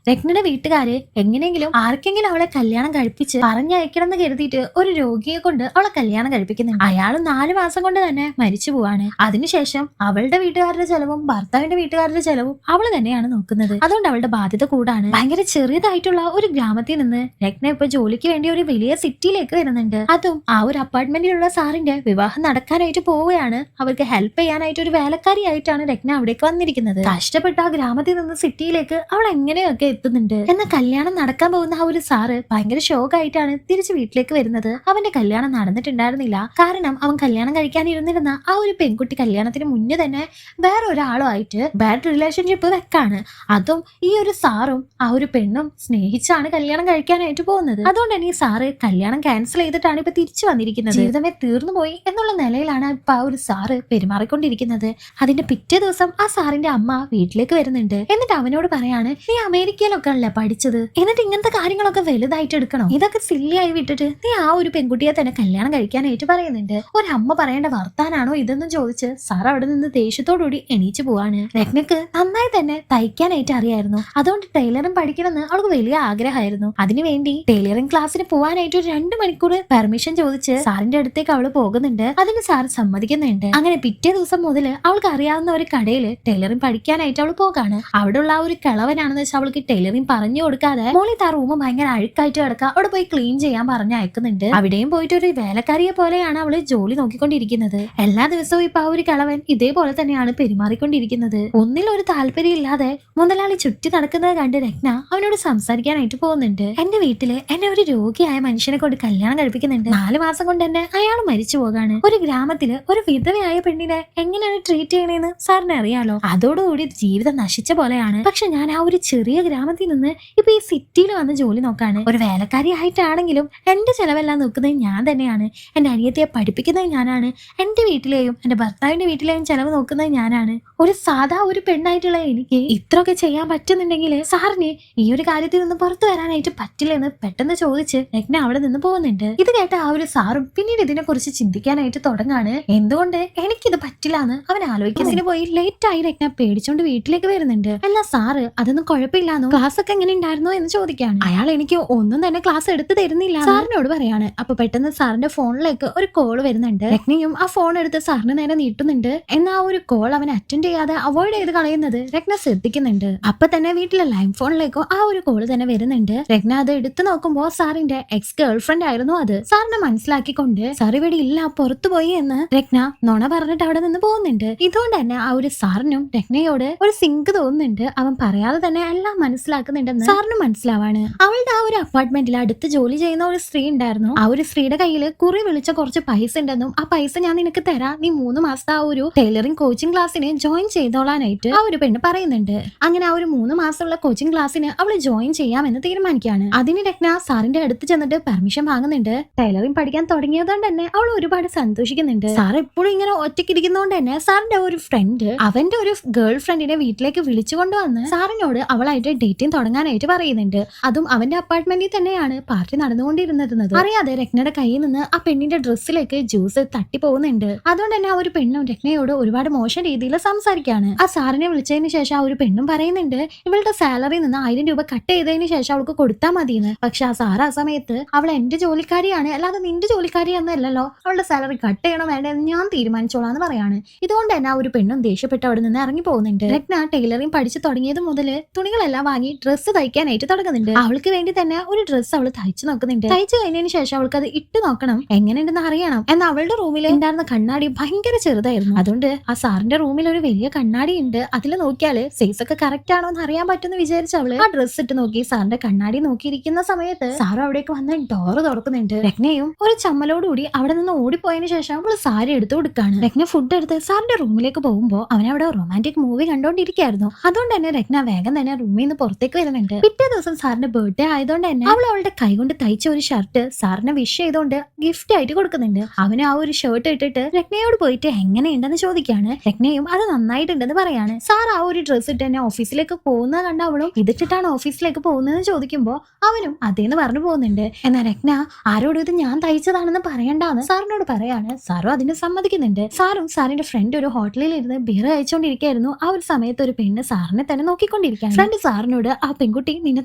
രത്നയുടെ വീട്ടുകാര് എങ്ങനെയെങ്കിലും ആർക്കെങ്കിലും അവളെ കല്യാണം കഴിപ്പിച്ച് പറഞ്ഞയക്കണം എന്ന് കരുതിയിട്ട് ഒരു രോഗിയെ കൊണ്ട് അവളെ കല്യാണം കഴിപ്പിക്കുന്നുണ്ട്. അയാൾ 4 മാസം കൊണ്ട് തന്നെ മരിച്ചു പോവാണ്. അതിനുശേഷം അവളുടെ വീട്ടുകാരുടെ ചെലവും ഭർത്താവിന്റെ വീട്ടുകാരുടെ ചെലവും അവള് തന്നെയാണ് നോക്കുന്നത്. അതുകൊണ്ട് അവളുടെ ബാധ്യത കൂടാണ്. ഭയങ്കര ചെറിയതായിട്ടുള്ള ഒരു ഗ്രാമത്തിൽ നിന്ന് രത്ന ഇപ്പൊ ജോലിക്ക് വേണ്ടി ഒരു വലിയ സിറ്റിയിലേക്ക് വരുന്നുണ്ട്. അതും ആ ഒരു അപ്പാർട്ട്മെന്റിലുള്ള സാറിന്റെ വിവാഹം നടക്കാനായിട്ട് പോവുകയാണ്. അവർക്ക് ഹെൽപ്പ് ചെയ്യാനായിട്ട് ഒരു വേലക്കാരിയായിട്ടാണ് രത്ന അവിടേക്ക് വന്നിരിക്കുന്നത്. കഷ്ടപ്പെട്ട ആ ഗ്രാമത്തിൽ നിന്ന് സിറ്റിയിലേക്ക് അവൾ എങ്ങനെയൊക്കെ എത്തുന്നുണ്ട്. എന്നാൽ കല്യാണം നടക്കാൻ പോകുന്ന ആ ഒരു സാറ് ഭയങ്കര ഷോക്കായിട്ടാണ് തിരിച്ച് വീട്ടിലേക്ക് വരുന്നത്. അവന്റെ കല്യാണം നടന്നിട്ടുണ്ടായിരുന്നില്ല. കാരണം അവൻ കല്യാണം കഴിക്കാനിരുന്നിരുന്ന ആ ഒരു പെൺകുട്ടി കല്യാണത്തിന് മുന്നേ തന്നെ വേറെ ഒരാളുമായിട്ട് ബാഡ് റിലേഷൻഷിപ്പ് വെക്കാണ്. അതും ഈ ഒരു സാറും ആ ഒരു പെണ്ണും സ്നേഹിച്ചാണ് കല്യാണം കഴിക്കാനായിട്ട് പോകുന്നത്. അതുകൊണ്ട് തന്നെ ഈ സാറ് കല്യാണം ക്യാൻസൽ ചെയ്തിട്ടാണ് ഇപ്പൊ തിരിച്ചു വന്നിരിക്കുന്നത്. ജീവിതമേ തീർന്നു പോയി എന്നുള്ള നിലയിലാണ് ഇപ്പൊ ആ ഒരു സാറ് പെരുമാറിക്കൊണ്ടിരിക്കുന്നത്. അതിന്റെ പിറ്റേ ദിവസം ആ സാറിന്റെ അമ്മ വീട്ടിലേക്ക് വരുന്നുണ്ട്. എന്നിട്ട് അവനോട് പറയാണ്, നീ അമേരിക്കയിലൊക്കെ അല്ലേ പഠിച്ചത്, എന്നിട്ട് ഇങ്ങനത്തെ കാര്യങ്ങളൊക്കെ വലുതായിട്ട് എടുക്കണം, ഇതൊക്കെ സില്ലിയായി വിട്ടിട്ട് നീ ആ ഒരു പെൺകുട്ടിയെ തന്നെ കല്യാണം കഴിക്കാനായിട്ട് പറയുന്നുണ്ട്. ഒരമ്മ പറയേണ്ട വർത്താനാണോ ഇതെന്നും ചോദിച്ച് സാർ അവിടെ നിന്ന് ദേഷ്യത്തോടുകൂടി എണീച്ചു പോവാണ്. രത്നക്ക് നന്നായി തന്നെ തയ്ക്കാനായിട്ട് അറിയായിരുന്നു. അതുകൊണ്ട് ടൈലറിംഗ് പഠിക്കണമെന്ന് അവൾക്ക് വലിയ ആഗ്രഹമായിരുന്നു. അതിനുവേണ്ടി ടൈലറിംഗ് ക്ലാസ്സിന് പോവാനായിട്ട് ഒരു 2 മണിക്കൂർ പെർമിഷൻ ചോദിച്ച് സാറിന്റെ അടുത്തേക്ക് അവള് പോകുന്നുണ്ട്. അതിന് സാർ സമ്മതിക്കുന്നുണ്ട്. അങ്ങനെ പിറ്റേ ദിവസം മുതൽ അവൾക്ക് അറിയാവുന്ന ഒരു കടയിൽ ടൈലറിംഗ് പഠിക്കാനായിട്ട് അവൾ പോകാണ്. അവിടെയുള്ള ആ ഒരു കിളവനാണെന്ന് വെച്ചാൽ അവൾക്ക് ടൈലറിംഗ് പറഞ്ഞു കൊടുക്കാതെ മോളിൽ ആ റൂം ഭയങ്കര അഴുക്കായിട്ട് കിടക്കുക, അവിടെ പോയി ക്ലീൻ ചെയ്യാൻ പറഞ്ഞ് അയക്കുന്നുണ്ട്. അവിടെയും പോയിട്ട് ഒരു വേലക്കാരിയെ പോലെയാണ് അവള് ജോലി നോക്കിക്കൊണ്ടിരിക്കുന്നത്. എല്ലാ ദിവസവും ഇപ്പൊ ആ ഒരു കിളവൻ ഇതേപോലെ തന്നെയാണ് പെരുമാറിക്കൊണ്ടിരിക്കുന്നത്. ഒന്നിലൊരു താല്പര്യം ഇല്ലാതെ മുതലാളി ചുറ്റി നടക്കുന്നത് കണ്ട് രത്ന അവനോട് സംസാരിക്കാനായിട്ട് പോകുന്നുണ്ട്. എന്റെ വീട്ടില് എന്നെ ഒരു രോഗിയായ മനുഷ്യനെ കൊണ്ട് കല്യാണം കഴിപ്പിക്കുന്നുണ്ട്. 4 മാസം കൊണ്ട് തന്നെ അയാൾ മരിച്ചു പോകാണ്. ഒരു ഗ്രാമത്തില് ഒരു വിധവയായ പെണ്ണിനെ എങ്ങനെയാണ് ട്രീറ്റ് ചെയ്യണേന്ന് സാറിന് അറിയാലോ. അതോടുകൂടി ജീവിതം നശിച്ച പോലെയാണ്. പക്ഷെ ഞാൻ ആ ഒരു ചെറിയ ഗ്രാമത്തിൽ നിന്ന് ഇപ്പൊ ഈ സിറ്റിയിൽ വന്ന് ജോലി നോക്കാണ്. ഒരു വേലക്കാരി ആയിട്ടാണെങ്കിലും എന്റെ ചെലവെല്ലാം നോക്കുന്നത് ഞാൻ തന്നെയാണ്. എന്റെ അനിയത്തിയെ പഠിപ്പിക്കുന്നത് ഞാനാണ്. എന്റെ വീട്ടിലെയും എന്റെ ഭർത്താവിന്റെ വീട്ടിലെയും ചെലവ് നോക്കുന്നത് ഞാനാണ്. ഒരു സാധാ ഒരു പെണ്ണായിട്ടുള്ള എനിക്ക് ഇത്രയൊക്കെ ചെയ്യാൻ പറ്റുന്നുണ്ടെങ്കിൽ സാറിന് ഈ ഒരു കാര്യത്തിൽ നിന്ന് പുറത്തു വരാനായിട്ട് പറ്റില്ലെന്ന് പെട്ടെന്ന് ചോദിച്ച് രത്ന അവിടെ നിന്ന് പോകുന്നുണ്ട്. ഇത് കേട്ട ആ ഒരു സാറും പിന്നീട് ഇതിനെ കുറിച്ച് ചിന്തിക്കാനായിട്ട് തുടങ്ങാണ്. എന്തുകൊണ്ട് എനിക്കിത് പറ്റില്ല എന്ന് അവൻ ആലോചിക്കുന്നതിന് പോയി ലേറ്റ് ആയി രത്ന പേടിച്ചോണ്ട് വീട്ടിലേക്ക് വരുന്നുണ്ട്. അല്ല സാറ് അതൊന്നും കുഴപ്പമില്ലാന്നോ, ക്ലാസ് ഒക്കെ എങ്ങനെ ഉണ്ടായിരുന്നോ എന്ന് ചോദിക്കാണ്. അയാൾ എനിക്ക് ഒന്നും തന്നെ ക്ലാസ് എടുത്തു തരുന്നില്ല സാറിനോട് പറയാണ്. അപ്പൊ പെട്ടെന്ന് സാറിന്റെ ഫോണിലേക്ക് ഒരു കോൾ വരുന്നുണ്ട്. രത്നയും ആ ഫോൺ എടുത്ത് സാറിന് നേരെ നീട്ടുന്നുണ്ട്. എന്നാൽ ആ ഒരു കോൾ അവൻ അറ്റൻഡ് ചെയ്യാതെ അവോയ്ഡ് ചെയ്ത് കളയുന്നത് രത്ന ശ്രദ്ധിക്കുന്നുണ്ട്. അപ്പൊ തന്നെ വീട്ടിലെ ലൈൻ ഫോണിലേക്കോ ആ ഒരു കോൾ തന്നെ വരുന്നുണ്ട്. രത്ന അത് എടുത്തു നോക്കുമ്പോ സാറിന്റെ എക്സ് ഗേൾ ഫ്രണ്ട് ആയിരുന്നു അത്. സാറിനെ മനസ്സിലാക്കിക്കൊണ്ട് സാർ ഇവിടെ ഇല്ല, പുറത്തു പോയി എന്ന് രത്ന നുണ പറഞ്ഞിട്ട് അവിടെ നിന്ന് പോകുന്നുണ്ട്. ഇതുകൊണ്ട് തന്നെ ആ ഒരു സാറിനും രത്നയോട് ഒരു സിങ്ക് തോന്നുന്നുണ്ട്. അവൻ പറയാതെ തന്നെ എല്ലാം മനസ്സിലാക്കുന്നുണ്ടെന്ന് സാറിന് മനസ്സിലാവാണ്. അവളുടെ ആ ഒരു അപ്പാർട്ട്മെന്റിൽ അടുത്ത് ജോലി ചെയ്യുന്ന ഒരു സ്ത്രീ ഉണ്ടായിരുന്നു. ആ ഒരു സ്ത്രീയുടെ കയ്യിൽ കുറി വിളിച്ച കുറച്ച് പൈസ ഉണ്ടെന്നും ആ പൈസ ഞാൻ നിനക്ക് തരാം, നീ 3 മാസത്തെ ആ ഒരു ടൈലറിംഗ് കോച്ചിങ് ക്ലാസ്സിന് ജോയിൻ ചെയ്തോളാനായിട്ട് ആ ഒരു പെണ്ണ് പറയുന്നുണ്ട്. അങ്ങനെ ആ ഒരു 3 മാസമുള്ള കോച്ചിങ് ക്ലാസ്സിന് അവള് ജോയിൻ ചെയ്യാമെന്ന് തീരുമാനിക്കുകയാണ്. അതിന് രത്ന സാറിന്റെ അടുത്ത് ചെന്നിട്ട് പെർമിഷൻ വാങ്ങുന്നുണ്ട്. ടൈലറിംഗ് പഠിക്കാൻ തുടങ്ങിയതുകൊണ്ട് തന്നെ അവൾ ഒരുപാട് സന്തോഷിക്കുന്നുണ്ട്. സാർ എപ്പോഴും ഇങ്ങനെ ഒറ്റയ്ക്കിരിക്കുന്നതുകൊണ്ട് തന്നെ സാറിന്റെ ഒരു ഫ്രണ്ട് അവന്റെ ഒരു ഗേൾ ഫ്രണ്ടിനെ വീട്ടിലേക്ക് വിളിച്ചുകൊണ്ട് വന്ന് സാറിനോട് അവളായിട്ട് ഡേറ്റിംഗ് തുടങ്ങാനായിട്ട് പറയുന്നുണ്ട്. അതും അവന്റെ അപ്പാർട്ട്മെന്റിൽ തന്നെയാണ് പാർട്ടി നടന്നുകൊണ്ടിരുന്നത്. അറിയാതെ രത്നയുടെ കയ്യിൽ നിന്ന് ആ പെണ്ണിന്റെ ഡ്രസ്സിലേക്ക് ജ്യൂസ് തട്ടി പോകുന്നുണ്ട്. അതുകൊണ്ട് തന്നെ ആ ഒരു പെണ്ണും രത്നയോട് ഒരുപാട് മോശം രീതിയിൽ സംസാരിക്കുകയാണ്. ആ സാറിനെ വിളിച്ചതിന് ശേഷം ആ ഒരു പെണ്ണും പറയുന്നുണ്ട് ഇവളുടെ സാലറിയിൽ നിന്ന് 1000 രൂപ കട്ട് ചെയ്തതിന് ശേഷം അവൾക്ക് കൊടുത്താൽ മതിയെന്ന്. പക്ഷെ ആ സാർ ആ സമയത്ത് അവൾ എന്റെ ജോലിക്കാരിയാണ്, അല്ലാതെ നിന്റെ ജോലിക്കാരിയൊന്നല്ലല്ലോ, അവളുടെ സാലറി കട്ട് ചെയ്യണോ വേണ്ടെന്ന് ഞാൻ തീരുമാനിച്ചോളാന്ന് പറയാണ്. ഇതുകൊണ്ട് തന്നെ ആ ഒരു പെണ്ണും ദേഷ്യപ്പെട്ട് അവിടെ നിന്ന് ഇറങ്ങി പോകുന്നുണ്ട്. രത്ന ടൈലറിംഗ് പഠിച്ചു തുടങ്ങിയത് മുതൽ തുണികളെല്ലാം വാങ്ങി ഡ്രസ്സ് തയ്ക്കാനായിട്ട് തുടങ്ങുന്നുണ്ട്. അവൾക്ക് വേണ്ടി തന്നെ ഒരു ഡ്രസ്സ് അവൾ തയ്ച്ചു നോക്കുന്നുണ്ട്. തയ്ച്ചു കഴിഞ്ഞതിന് ശേഷം അവൾക്ക് അത് ഇട്ട് നോക്കണം, എങ്ങനെയുണ്ടെന്ന് അറിയണം. എന്നാൽ അവളുടെ റൂമിൽ ഉണ്ടായിരുന്ന കണ്ണാടി ഭയങ്കര ചെറുതായിരുന്നു. അതുകൊണ്ട് ആ സാറിന്റെ റൂമിൽ ഒരു വലിയ കണ്ണാടി ഉണ്ട്. അതിൽ നോക്കിയാല് സൈസ് ഒക്കെ കറക്റ്റ് ആണോ എന്ന് അറിയാൻ പറ്റുമെന്ന് വിചാരിച്ച അവള് ആ ഡ്രസ്സ് ഇട്ട് നോക്കി സാറിന്റെ കണ്ണാടി നോക്കിയിരിക്കുന്ന സമയത്ത് സാറ് അവിടേക്ക് വന്ന് ഡോറ് തുറക്കുന്നുണ്ട്. രത്നയും ഒരു ചമ്മലോടുകൂടി അവിടെ നിന്ന് ഓടിപ്പോയതിനു ശേഷം അവള് സാരി എടുത്തു കൊടുക്കാണ്. രത്ന ഫുഡ് എടുത്ത് സാറിന്റെ റൂമിലേക്ക് പോകുമ്പോ അവനവിടെ റൊമാൻറ്റിക് മൂവി കണ്ടോണ്ടിരിക്കായിരുന്നു. അതുകൊണ്ട് തന്നെ രത്ന വേഗം തന്നെ റൂമിൽ നിന്ന് പുറത്തേക്ക് വരുന്നുണ്ട്. പിറ്റേ ദിവസം സാറിന്റെ ബർത്ത്ഡേ ആയതുകൊണ്ട് തന്നെ അവൾ അവളുടെ കൈ കൊണ്ട് തയ്ച്ച ഒരു ഷർട്ട് സാറിനെ വിഷ് ചെയ്തുകൊണ്ട് ഗിഫ്റ്റ് ആയിട്ട് കൊടുക്കുന്നുണ്ട്. അവന് ആ ഒരു ഷർട്ട് ഇട്ടിട്ട് രത്നയോട് പോയിട്ട് എങ്ങനെയുണ്ടെന്ന് ചോദിക്കാണ്. രത്നയും അത് നന്നായിട്ടുണ്ടെന്ന് പറയാണ്. സാർ ആ ഒരു ഡ്രസ്സ് ഇട്ട് തന്നെ ഓഫീസിലേക്ക് പോകുന്നത് കണ്ട അവളും ഇതിട്ടിട്ടാണ് ഓഫീസിലേക്ക് പോകുന്നതെന്ന് ചോദിക്കുമ്പോ അവനും അതേന്ന് പറഞ്ഞു പോകുന്നുണ്ട്. എന്നാൽ രത്ന ആരോടും ഇത് ഞാൻ തയ്ച്ചതാണെന്ന് പറയണ്ടെന്ന് സാറിനോട് പറയാണ്. സാറും അതിന് സമ്മതിക്കുന്നുണ്ട്. സാറും സാറിന്റെ ഫ്രണ്ട് ഒരു ഹോട്ടലിൽ ഇരുന്ന് ബിയർ കഴിച്ചുകൊണ്ടിരിക്കുകയായിരുന്നു. ആ ഒരു സമയത്ത് ഒരു പെണ്ണ് സാറിനെ തന്നെ നോക്കിക്കൊണ്ടിരിക്കുകയാണ്. ഫ്രണ്ട് സാറിനോട് സാറിനോട് ആ പെൺകുട്ടി നിന്നെ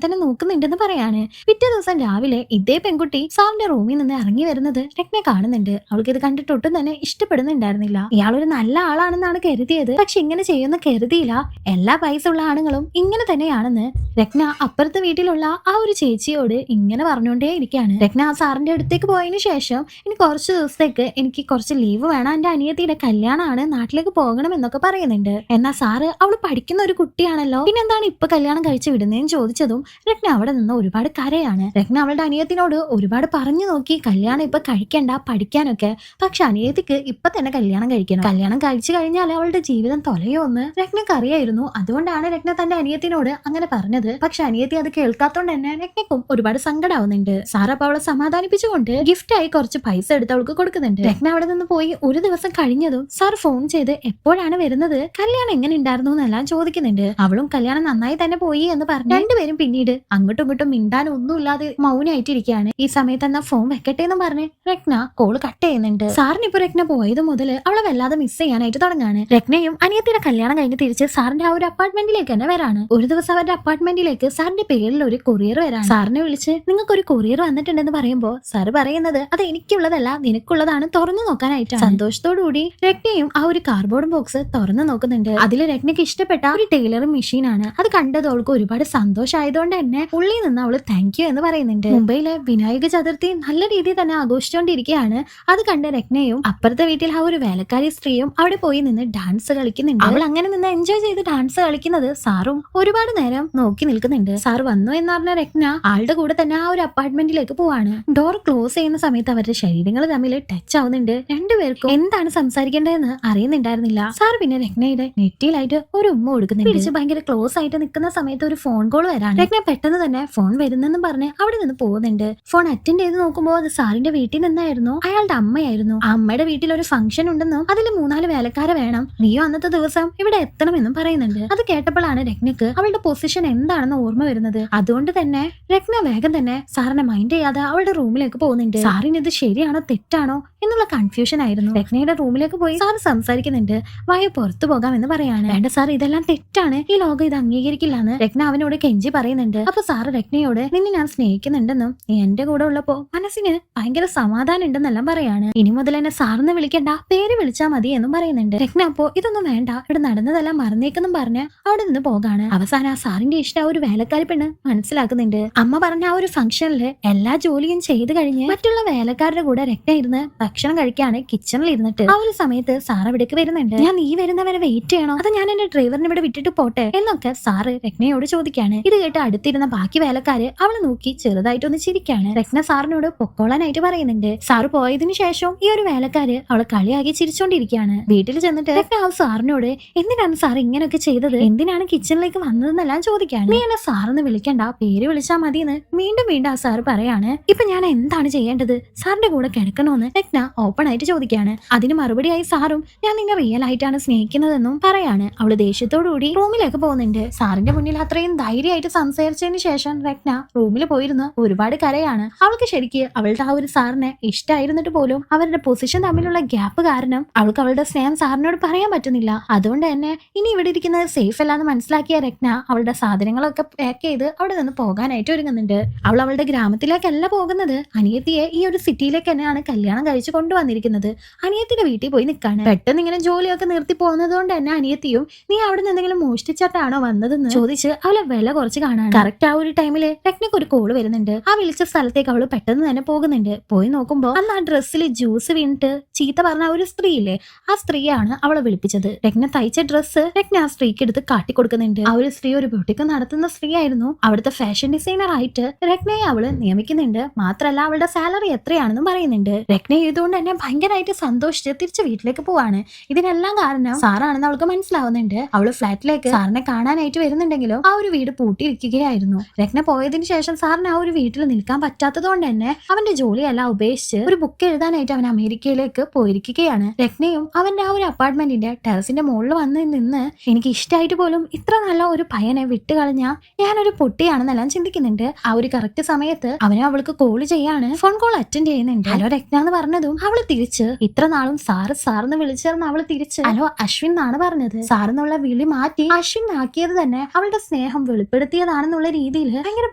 തന്നെ നോക്കുന്നുണ്ടെന്ന് പറയാണ്. പിറ്റേ ദിവസം രാവിലെ ഇതേ പെൺകുട്ടി സാറിന്റെ റൂമിൽ നിന്ന് ഇറങ്ങി വരുന്നത് രത്ന കാണുന്നുണ്ട്. അവൾക്ക് ഇത് കണ്ടിട്ട് ഒട്ടും തന്നെ ഇഷ്ടപ്പെടുന്നുണ്ടായിരുന്നില്ല. ഇയാളൊരു നല്ല ആളാണെന്നാണ് കരുതിയത്. പക്ഷെ ഇങ്ങനെ ചെയ്യുന്ന കരുതിയില്ല. എല്ലാ പൈസ ഉള്ള ആണുങ്ങളും ഇങ്ങനെ തന്നെയാണെന്ന് രത്ന അപ്പുറത്തെ വീട്ടിലുള്ള ആ ഒരു ചേച്ചിയോട് ഇങ്ങനെ പറഞ്ഞുകൊണ്ടേ ഇരിക്കുകയാണ്. രത്ന ആ സാറിന്റെ അടുത്തേക്ക് പോയതിനു ശേഷം ഇനി കുറച്ച് ദിവസത്തേക്ക് എനിക്ക് കുറച്ച് ലീവ് വേണം, എന്റെ അനിയത്തിയുടെ കല്യാണമാണ്, നാട്ടിലേക്ക് പോകണം എന്നൊക്കെ പറയുന്നുണ്ട്. എന്നാൽ സാറ് അവള് പഠിക്കുന്ന ഒരു കുട്ടിയാണല്ലോ, പിന്നെന്താണ് ഇപ്പൊ കല്യാണം കഴിച്ചു വിടുന്നതെന്ന് ചോദിച്ചതും രത്ന അവിടെ നിന്ന് ഒരുപാട് കരയാണ്. രത്ന അവളുടെ അനിയത്തിനോട് ഒരുപാട് പറഞ്ഞു നോക്കി കല്യാണം ഇപ്പൊ കഴിക്കണ്ട, പഠിക്കാനൊക്കെ. പക്ഷെ അനിയത്തിക്ക് ഇപ്പൊ തന്നെ കല്യാണം കഴിക്കണം, കല്യാണം കഴിച്ചു കഴിഞ്ഞാൽ അവളുടെ ജീവിതം തൊലയോ എന്ന് രത്നക്ക് അറിയായിരുന്നു. അതുകൊണ്ടാണ് രത്ന തന്റെ അനിയത്തിനോട് അങ്ങനെ പറഞ്ഞത്. പക്ഷെ അനിയത്തി അത് കേൾക്കാത്തോണ്ട് തന്നെ രത്നക്കും ഒരുപാട് സങ്കടാവുന്നുണ്ട്. സാർ അപ്പൊ അവളെ സമാധാനിപ്പിച്ചുകൊണ്ട് ഗിഫ്റ്റ് ആയി കുറച്ച് പൈസ എടുത്ത് അവൾക്ക് കൊടുക്കുന്നുണ്ട്. രത്ന അവിടെ നിന്ന് പോയി ഒരു ദിവസം കഴിഞ്ഞതും സാർ ഫോൺ ചെയ്ത് എപ്പോഴാണ് വരുന്നത്, കല്യാണം എങ്ങനെ ഉണ്ടായിരുന്നു എന്നെല്ലാം ചോദിക്കുന്നുണ്ട്. അവളും കല്യാണം നന്നായി തന്നെ പോയി എന്ന് പറഞ്ഞു രണ്ടുപേരും പിന്നീട് അങ്ങോട്ടും ഇങ്ങോട്ടും മിണ്ടാനും ഒന്നുമില്ലാതെ മൗനമായിട്ടിരിക്കുകയാണ്. ഈ സമയത്ത് എന്നാ ഫോൺ വെക്കട്ടെ എന്ന് പറഞ്ഞ് രത്ന കോള് കട്ട് ചെയ്യുന്നുണ്ട്. സാറിന് ഇപ്പൊ രത്ന പോയത് മുതൽ അവളെ വല്ലാതെ മിസ് ചെയ്യാനായിട്ട് തുടങ്ങാണ്. രത്നയും അനിയത്തിയുടെ കല്യാണം കഴിഞ്ഞ് തിരിച്ച് സാറിന്റെ ആ ഒരു അപ്പാർട്ട്മെന്റിലേക്ക് തന്നെ വരാണ്. ഒരു ദിവസം അവരുടെ അപ്പാർട്ട്മെന്റിലേക്ക് സാറിന്റെ പേരിൽ ഒരു കൊറിയർ വരാണ്. സാറിനെ വിളിച്ച് നിങ്ങൾക്ക് ഒരു കൊറിയർ വന്നിട്ടുണ്ടെന്ന് പറയുമ്പോ സാറ് പറയുന്നത് അത് എനിക്കുള്ളതല്ല നിനക്കുള്ളതാണ്, തുറന്നു നോക്കാനായിട്ടാണ്. സന്തോഷത്തോടുകൂടി രത്നയും ആ ഒരു കാർഡ്ബോർഡ് ബോക്സ് തുറന്നു നോക്കുന്നുണ്ട്. അതിൽ രത്നയ്ക്ക് ഇഷ്ടപ്പെട്ട ഒരു ടൈലറിംഗ് മെഷീൻ ആണ്. അത് കണ്ടത് അവൾക്ക് ഒരുപാട് സന്തോഷമായതുകൊണ്ട് തന്നെ ഉള്ളിൽ നിന്ന് അവള് താങ്ക് യു എന്ന് പറയുന്നുണ്ട്. മുംബൈയിലെ വിനായക ചതുർത്ഥി നല്ല രീതിയിൽ തന്നെ ആഘോഷിച്ചുകൊണ്ടിരിക്കുകയാണ്. അത് കണ്ട് രത്നയും അപ്പുറത്തെ വീട്ടിൽ ആ ഒരു വേലക്കാരി സ്ത്രീയും അവിടെ പോയി നിന്ന് ഡാൻസ് കളിക്കുന്നുണ്ട്. അവൾ അങ്ങനെ നിന്ന് എൻജോയ് ചെയ്ത് ഡാൻസ് കളിക്കുന്നത് സാറും ഒരുപാട് നേരം നോക്കി നിൽക്കുന്നുണ്ട്. സാർ വന്നു എന്ന് പറഞ്ഞ രത്ന ആളുടെ കൂടെ തന്നെ ആ ഒരു അപ്പാർട്ട്മെന്റിലേക്ക് പോവാണ്. ഡോർ ക്ലോസ് ചെയ്യുന്ന സമയത്ത് അവരുടെ ശരീരങ്ങൾ തമ്മിൽ ടച്ച് ആവുന്നുണ്ട്. രണ്ടുപേർക്കും എന്താണ് സംസാരിക്കേണ്ടതെന്ന് അറിയുന്നുണ്ടായിരുന്നില്ല. സാർ പിന്നെ രത്നയുടെ നെറ്റിയിലായിട്ട് ഒരു ഉമ്മ കൊടുക്കുന്നുണ്ട്. പിടിച്ച് ഭയങ്കര ക്ലോസ് ആയിട്ട് നിൽക്കുന്ന സമയത്ത് ഒരു ഫോൺ കോൾ വരാണ്. രത്ന പെട്ടെന്ന് തന്നെ ഫോൺ വരുന്നെന്നും പറഞ്ഞ് അവിടെ നിന്ന് പോകുന്നുണ്ട്. ഫോൺ അറ്റൻഡ് ചെയ്ത് നോക്കുമ്പോൾ അത് സാറിന്റെ വീട്ടിൽ നിന്നായിരുന്നു. അയാളുടെ അമ്മയായിരുന്നു. ആ അമ്മയുടെ വീട്ടിൽ ഒരു ഫംഗ്ഷൻ ഉണ്ടെന്നും അതിൽ 3-4 വേലക്കാരെ വേണം, നീയോ അന്നത്തെ ദിവസം ഇവിടെ എത്തണമെന്നും പറയുന്നുണ്ട്. അത് കേട്ടപ്പോഴാണ് രത്നക്ക് അവളുടെ പൊസിഷൻ എന്താണെന്ന് ഓർമ്മ വരുന്നത്. അതുകൊണ്ട് തന്നെ രത്ന വേഗം തന്നെ സാറിനെ മൈൻഡ് ചെയ്യാതെ അവളുടെ റൂമിലേക്ക് പോകുന്നുണ്ട്. സാറിന് ഇത് ശരിയാണോ തെറ്റാണോ എന്നുള്ള കൺഫ്യൂഷൻ ആയിരുന്നു. രത്നയുടെ റൂമിലേക്ക് പോയി സാർ സംസാരിക്കുന്നുണ്ട്. വായ പുറത്തു പോകാം എന്ന് പറയാണ്. വേണ്ട സാർ, ഇതെല്ലാം തെറ്റാണ്, ഈ ലോകം ഇത് അംഗീകരിക്കില്ല എന്ന് രത്ന അവനോട് കെഞ്ചി പറയുന്നുണ്ട്. അപ്പൊ സാറ് രത്നയോട് നിന്നെ ഞാൻ സ്നേഹിക്കുന്നുണ്ടെന്നും നീ എന്റെ കൂടെ ഉള്ളപ്പോ മനസ്സിന് ഭയങ്കര സമാധാനം ഉണ്ടെന്നെല്ലാം പറയാണ്. ഇനി മുതൽ എന്നെ സാറിന് വിളിക്കണ്ട, പേര് വിളിച്ചാൽ മതി എന്നും പറയുന്നുണ്ട്. രത്ന അപ്പോ ഇതൊന്നും വേണ്ട, ഇവിടെ നടന്നതെല്ലാം മറന്നേക്കെന്നും പറഞ്ഞ് അവിടെ നിന്ന് പോകാണ്. അവസാനം ആ സാറിന്റെ ഇഷ്ടം ഒരു വേലക്കാരി പെണ്ണ് മനസ്സിലാക്കുന്നുണ്ട്. അമ്മ പറഞ്ഞ ആ ഒരു ഫംഗ്ഷനിൽ എല്ലാ ജോലിയും ചെയ്ത് കഴിഞ്ഞ് മറ്റുള്ള വേലക്കാരുടെ കൂടെ രത്ന ഇരുന്ന് ഭക്ഷണം കഴിക്കാണ് കിച്ചണിൽ ഇരുന്നിട്ട്. ആ ഒരു സമയത്ത് സാർ ഇവിടേക്ക് വരുന്നുണ്ട്. ഞാൻ നീ വരുന്നവരെ വെയിറ്റ് ചെയ്യണോ, അത് ഞാൻ എന്റെ ഡ്രൈവറിനെ ഇവിടെ വിട്ടിട്ട് പോട്ടെ എന്നൊക്കെ സാറ് രത്നയോട് ചോദിക്കാണ്. ഇത് കേട്ട് അടുത്തിരുന്ന ബാക്കി വേലക്കാര് അവളെ നോക്കി ചെറുതായിട്ടൊന്ന് ചിരിക്കാണ്. രത്ന സാറിനോട് പൊക്കോളാനായിട്ട് പറയുന്നുണ്ട്. സാറ് പോയതിനു ശേഷം ഈ ഒരു വേലക്കാര് അവളെ കളിയാക്കി ചിരിച്ചോണ്ടിരിക്കുകയാണ്. വീട്ടിൽ ചെന്നിട്ട് രത്ന ആ സാറിനോട് എന്തിനാണ് സാർ ഇങ്ങനെയൊക്കെ ചെയ്തത്, എന്തിനാണ് കിച്ചണിലേക്ക് വന്നതെന്നെല്ലാം ചോദിക്കാണ്. നീ എന്നെ സാറിന് വിളിക്കണ്ട, പേര് വിളിച്ചാൽ മതിയെന്ന് വീണ്ടും വീണ്ടും ആ സാറ് പറയാണ്. ഇപ്പൊ ഞാൻ എന്താണ് ചെയ്യേണ്ടത്, സാറിന്റെ കൂടെ കിടക്കണോന്ന് രത്ന ഓപ്പൺ ആയിട്ട് ചോദിക്കാണ്. അതിന് മറുപടിയായി സാറും ഞാൻ നിന്നെ റിയൽ ആയിട്ടാണ് സ്നേഹിക്കുന്നതെന്നും പറയാണ്. അവള് ദേഷ്യത്തോടുകൂടി റൂമിലേക്ക് പോകുന്നുണ്ട്. സാറിന്റെ മുന്നിൽ അത്രയും ധൈര്യമായിട്ട് സംസാരിച്ചതിന് ശേഷം രത്ന റൂമിൽ പോയിരുന്ന് ഒരുപാട് കരയാണ്. അവൾക്ക് ശരിക്ക് അവളുടെ ആ ഒരു സാറിനെ ഇഷ്ടമായിരുന്നിട്ട് പോലും അവരുടെ പൊസിഷൻ തമ്മിലുള്ള ഗ്യാപ്പ് കാരണം അവൾക്ക് അവളുടെ സ്നേഹം സാറിനോട് പറയാൻ പറ്റുന്നില്ല. അതുകൊണ്ട് തന്നെ ഇനി ഇവിടെ ഇരിക്കുന്നത് സേഫ് അല്ലാന്ന് മനസ്സിലാക്കിയ രത്ന അവളുടെ സാധനങ്ങളൊക്കെ പാക്ക് ചെയ്ത് അവിടെ നിന്ന് പോകാനായിട്ട് ഒരുങ്ങുന്നുണ്ട്. അവൾ അവളുടെ ഗ്രാമത്തിലേക്കല്ല പോകുന്നത്, അനിയത്തിയെ ഈ ഒരു സിറ്റിയിലേക്ക് തന്നെയാണ് കല്യാണം കഴിച്ചു കൊണ്ടുവന്നിരിക്കുന്നത്. അനിയത്തിന്റെ വീട്ടിൽ പോയി നിൽക്കാണ്. പെട്ടെന്ന് ഇങ്ങനെ ജോലിയൊക്കെ നിർത്തി പോകുന്നത് കൊണ്ട് തന്നെ അനിയത്തിയും നീ അവിടെ നിന്ന് എന്തെങ്കിലും മോഷ്ടിച്ചിട്ടാണോ വന്നതെന്ന് ചോദിച്ച് അവളെ വില കുറച്ച് കാണാണ്. കറക്റ്റ് ആ ഒരു ടൈമില് രത്നക്ക് ഒരു കോള് വരുന്നുണ്ട്. ആ വിളിച്ച സ്ഥലത്തേക്ക് അവള് പെട്ടെന്ന് തന്നെ പോകുന്നുണ്ട്. പോയി നോക്കുമ്പോ അന്ന് ആ ഡ്രസ്സിൽ ജ്യൂസ് വീണിട്ട് ചീത്ത പറഞ്ഞ ഒരു സ്ത്രീയില്ലേ, ആ സ്ത്രീയാണ് അവളെ വിളിപ്പിച്ചത്. രത്ന തയ്ച്ച ഡ്രസ്സ് രത്ന ആ സ്ത്രീക്ക് എടുത്ത് കാട്ടിക്കൊടുക്കുന്നുണ്ട്. ആ ഒരു സ്ത്രീ ഒരു ബ്യൂട്ടിക്ക് നടത്തുന്ന സ്ത്രീ ആയിരുന്നു. അവിടുത്തെ ഫാഷൻ ഡിസൈനർ ആയിട്ട് രത്നയെ അവള് നിയമിക്കുന്നുണ്ട്. മാത്രല്ല അവളുടെ സാലറി എത്രയാണെന്നും പറയുന്നുണ്ട്. രത്ന ഇതുകൊണ്ട് തന്നെ ഭയങ്കരമായിട്ട് സന്തോഷിച്ച് തിരിച്ച് വീട്ടിലേക്ക് പോവാണ്. ഇതിനെല്ലാം കാരണം സാറാണെന്ന് അവൾക്ക് മനസ്സിലാവുന്നുണ്ട്. അവള് ഫ്ലാറ്റിലേക്ക് സാറിനെ കാണാനായിട്ട് വരുന്നുണ്ടെങ്കിലും ആ ഒരു വീട് പൂട്ടിയിരിക്കുകയായിരുന്നു. രത്ന പോയതിനു ശേഷം സാറിന് ആ ഒരു വീട്ടിൽ നിൽക്കാൻ പറ്റാത്തത് കൊണ്ട് തന്നെ അവന്റെ ജോലിയെല്ലാം ഉപേക്ഷിച്ച് ഒരു ബുക്ക് എഴുതാനായിട്ട് അവൻ അമേരിക്കയിലേക്ക് പോയിരിക്കുകയാണ്. രത്നയും അവന്റെ ആ ഒരു അപ്പാർട്ട്മെന്റിന്റെ ടെറസിന്റെ മുകളിൽ വന്ന് നിന്ന് എനിക്ക് ഇഷ്ടമായിട്ട് പോലും ഇത്ര നല്ല ഒരു പയ്യനെ വിട്ടുകളഞ്ഞ ഞാനൊരു പൊട്ടിയാണെന്നെല്ലാം ചിന്തിക്കുന്നുണ്ട്. ആ ഒരു കറക്റ്റ് സമയത്ത് അവനെ അവൾക്ക് കോൾ ചെയ്യാണ്. ഫോൺ കോൾ അറ്റൻഡ് ചെയ്യുന്നുണ്ട്. ഹലോ രത്ന എന്ന് പറഞ്ഞതും എന്നിട്ടും അവള് തിരിച്ച് ഇത്ര നാളും സാറെന്ന് വിളിച്ചേർന്ന് അവള് തിരിച്ച് ഹലോ അശ്വിൻ എന്നാണ് പറഞ്ഞത്. സാറെന്നുള്ള വിളി മാറ്റി അശ്വിൻ ആക്കിയത് തന്നെ അവളുടെ സ്നേഹം വെളിപ്പെടുത്തിയതാണെന്നുള്ള രീതിയിൽ ഭയങ്കര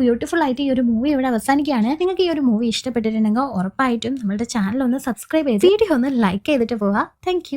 ബ്യൂട്ടിഫുൾ ആയിട്ട് ഈ ഒരു മൂവി ഇവിടെ അവസാനിക്കുകയാണ്. നിങ്ങൾക്ക് ഈ ഒരു മൂവി ഇഷ്ടപ്പെട്ടിട്ടുണ്ടെങ്കിൽ ഉറപ്പായിട്ടും നമ്മുടെ ചാനൽ ഒന്ന് സബ്സ്ക്രൈബ് ചെയ്ത് വീഡിയോ ഒന്ന് ലൈക്ക് ചെയ്തിട്ട് പോവാ. താങ്ക്